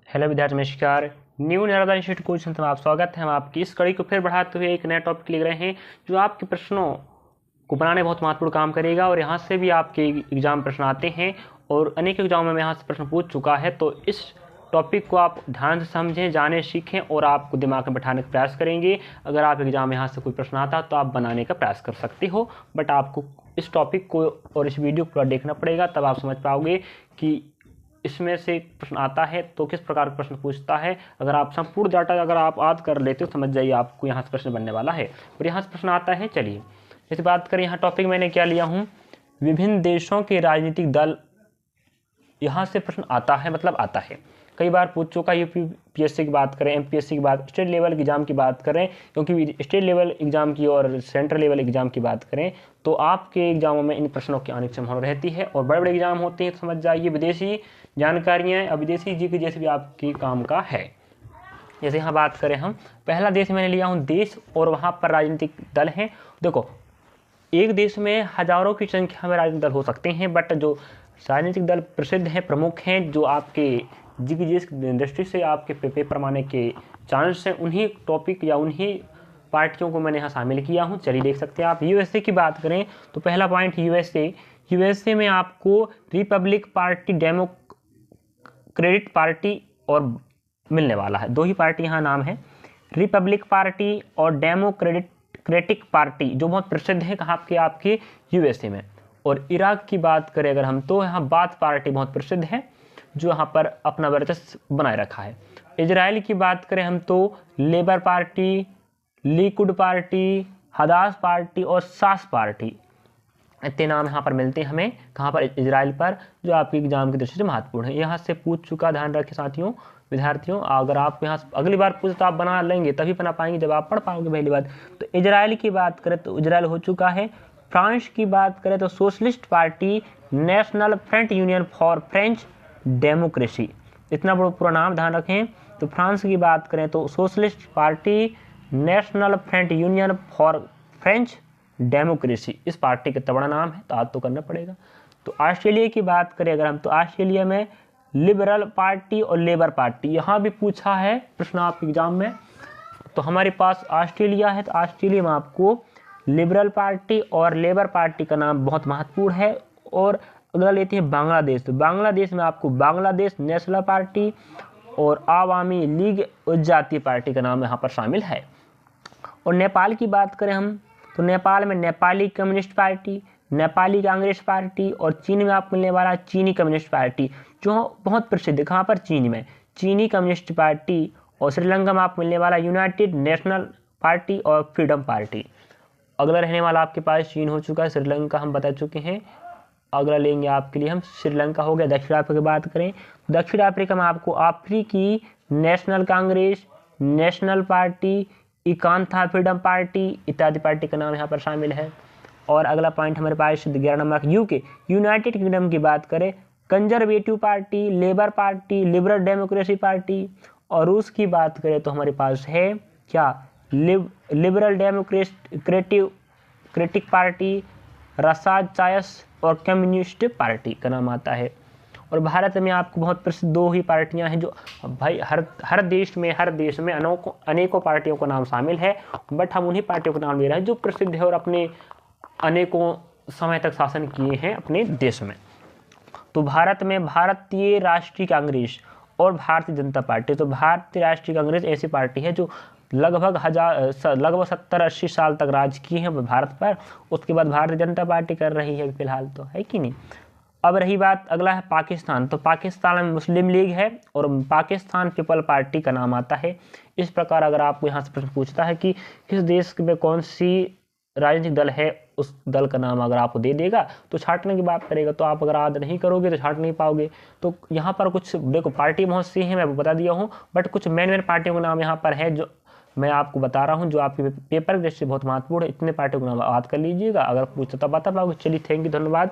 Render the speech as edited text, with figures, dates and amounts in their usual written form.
Hello विद्यार्थी नमस्कार। New Nalanda institute coaching centre में आप स्वागत है। हम आपकी इस कड़ी को फिर बढ़ाते हुए एक नया टॉपिक ले रहे हैं जो आपके प्रश्नों को बनाने बहुत महत्वपूर्ण काम करेगा। और यहाँ से भी आपके एग्जाम प्रश्न आते हैं और अनेक एग्जामों में यहाँ से प्रश्न पूछ चुका है। तो इस टॉपिक को आप ध्यान से समझें, जानें, सीखें और आपको दिमाग में बैठाने का प्रयास करेंगे। अगर आप एग्जाम में यहाँ से कोई प्रश्न आता तो आप बनाने का प्रयास कर सकते हो, बट आपको इस टॉपिक को और इस वीडियो को पूरा देखना पड़ेगा, तब आप समझ पाओगे कि इसमें से प्रश्न आता है तो किस प्रकार का प्रश्न पूछता है। अगर आप संपूर्ण डाटा अगर आप याद कर लेते हो, समझ जाइए आपको यहाँ से प्रश्न बनने वाला है। और यहाँ से प्रश्न आता है। चलिए इस बात करें, यहाँ टॉपिक मैंने क्या लिया हूँ, विभिन्न देशों के राजनीतिक दल। यहाँ से प्रश्न आता है, मतलब आता है, कई बार पूछ चुका। यूपीएससी की बात करें, एमपीएससी की बात, स्टेट लेवल एग्जाम की बात करें, क्योंकि स्टेट लेवल एग्जाम की और सेंट्रल लेवल एग्जाम की बात करें तो आपके एग्जामों में इन प्रश्नों की आने की संभावना रहती है। और बड़े बड़े एग्जाम होते हैं तो समझ जाइए विदेशी जानकारियाँ और विदेशी जी के जैसे भी आपके काम का है। जैसे यहाँ बात करें हम, पहला देश मैंने लिया हूँ देश और वहाँ पर राजनीतिक दल हैं। देखो, एक देश में हजारों की संख्या में राजनीतिक दल हो सकते हैं, बट जो राजनीतिक दल प्रसिद्ध हैं, प्रमुख हैं, जो आपके जिस दृष्टि से आपके पेपर माने के चांस हैं, उन्हीं टॉपिक या उन्हीं पार्टियों को मैंने यहाँ शामिल किया हूँ। चलिए देख सकते हैं आप। यूएसए की बात करें तो पहला पॉइंट यूएसए में आपको रिपब्लिक पार्टी, डेमोक्रेटिक पार्टी और मिलने वाला है। दो ही पार्टी यहाँ नाम है, रिपब्लिक पार्टी और डेमोक्रेटिक पार्टी, जो बहुत प्रसिद्ध है कहाँ के आपके यूएसए में। और इराक की बात करें अगर हम तो यहाँ बाथ पार्टी बहुत प्रसिद्ध है, जो यहाँ पर अपना वर्चस्व बनाए रखा है। इजराइल की बात करें हम तो labour party, Likud party, Hadash party और सास पार्टी, इतने नाम यहाँ पर मिलते हैं हमें कहाँ पर, इजराइल पर, जो आपके एग्जाम की दृष्टि से महत्वपूर्ण है। यहाँ से पूछ चुका, ध्यान रखें साथियों, विद्यार्थियों। अगर आप यहाँ अगली बार पूछे तो आप बना लेंगे, तभी बना पाएंगे जब आप पढ़ पाओगे पहली बात। तो इजराइल की बात करें तो इजराइल हो चुका है। फ्रांस की बात करें तो socialist party, national front union for French democracy, इतना बड़ा पूरा नाम ध्यान रखें। तो फ्रांस की बात करें तो socialist party, national front union for French democracy, इस पार्टी का तगड़ा नाम है, तो याद तो करना पड़ेगा। तो ऑस्ट्रेलिया की बात करें अगर हम तो ऑस्ट्रेलिया में लिबरल पार्टी और लेबर पार्टी, यहाँ भी पूछा है प्रश्न आप एग्जाम में। तो हमारे पास ऑस्ट्रेलिया है, तो ऑस्ट्रेलिया में आपको लिबरल पार्टी और लेबर पार्टी का नाम बहुत महत्वपूर्ण है। और अगला लेते हैं बांग्लादेश। तो बांग्लादेश में आपको बांग्लादेश नेशनल पार्टी और आवामी लीग जातीय पार्टी का नाम यहाँ पर शामिल है। और नेपाल की बात करें हम तो नेपाल में Nepali communist party, Nepali Congress party और चीन में आपको मिलने वाला चीनी कम्युनिस्ट पार्टी, जो बहुत प्रसिद्ध है कहाँ पर, चीन में, चीनी कम्युनिस्ट पार्टी। और श्रीलंका में आपको मिलने वाला यूनाइटेड नेशनल पार्टी और फ्रीडम पार्टी। अगला रहने वाला आपके पास चीन हो चुका है, श्रीलंका हम बता चुके हैं। अगला लेंगे आपके लिए हम, श्रीलंका हो गया। दक्षिण अफ्रीका की बात करें, दक्षिण अफ्रीका में आपको अफ्रीकी नेशनल कांग्रेस, नेशनल पार्टी, इकांथा फ्रीडम पार्टी इत्यादि पार्टी का नाम यहाँ पर शामिल है। और अगला पॉइंट हमारे पास 11 नंबर यूके, यूनाइटेड किंगडम की बात करें, conservative party, labour party, liberal democracy party. और रूस की बात करें तो हमारे पास है क्या, लिबरल डेमोक्रेटिक पार्टी, रसाद चायस और कम्युनिस्ट पार्टी का नाम आता है। और भारत में आपको बहुत प्रसिद्ध दो ही पार्टियां हैं, जो भाई हर देश में अनेकों पार्टियों का नाम शामिल है, बट हम उन्हीं पार्टियों का नाम ले रहे हैं जो प्रसिद्ध है और अपने अनेकों समय तक शासन किए हैं अपने देश में। तो भारत में भारतीय राष्ट्रीय कांग्रेस और भारतीय जनता पार्टी। तो भारतीय राष्ट्रीय कांग्रेस ऐसी पार्टी है जो लगभग 70-80 साल तक राज किए हैं भारत पर। उसके बाद भारतीय जनता पार्टी कर रही है फिलहाल, तो है कि नहीं। अब रही बात, अगला है पाकिस्तान। तो पाकिस्तान में मुस्लिम लीग है और पाकिस्तान पीपल पार्टी का नाम आता है। इस प्रकार अगर आपको यहाँ से प्रश्न पूछता है कि किस देश में कौन सी राजनीतिक दल है, उस दल का नाम अगर आपको दे देगा तो छांटने की बात करेगा, तो आप अगर याद नहीं करोगे तो छांट नहीं पाओगे। तो यहाँ पर कुछ देखो पार्टी बहुत सी है, मैं बता दिया हूँ, बट कुछ मेन पार्टियों का नाम यहाँ पर है जो मैं आपको बता रहा हूँ, जो आपके पेपर की दृष्टि से बहुत महत्वपूर्ण है। इतने पार्टियों का नाम याद कर लीजिएगा, अगर पूछता तब बता पाओगे। चलिए थैंक यू, धन्यवाद।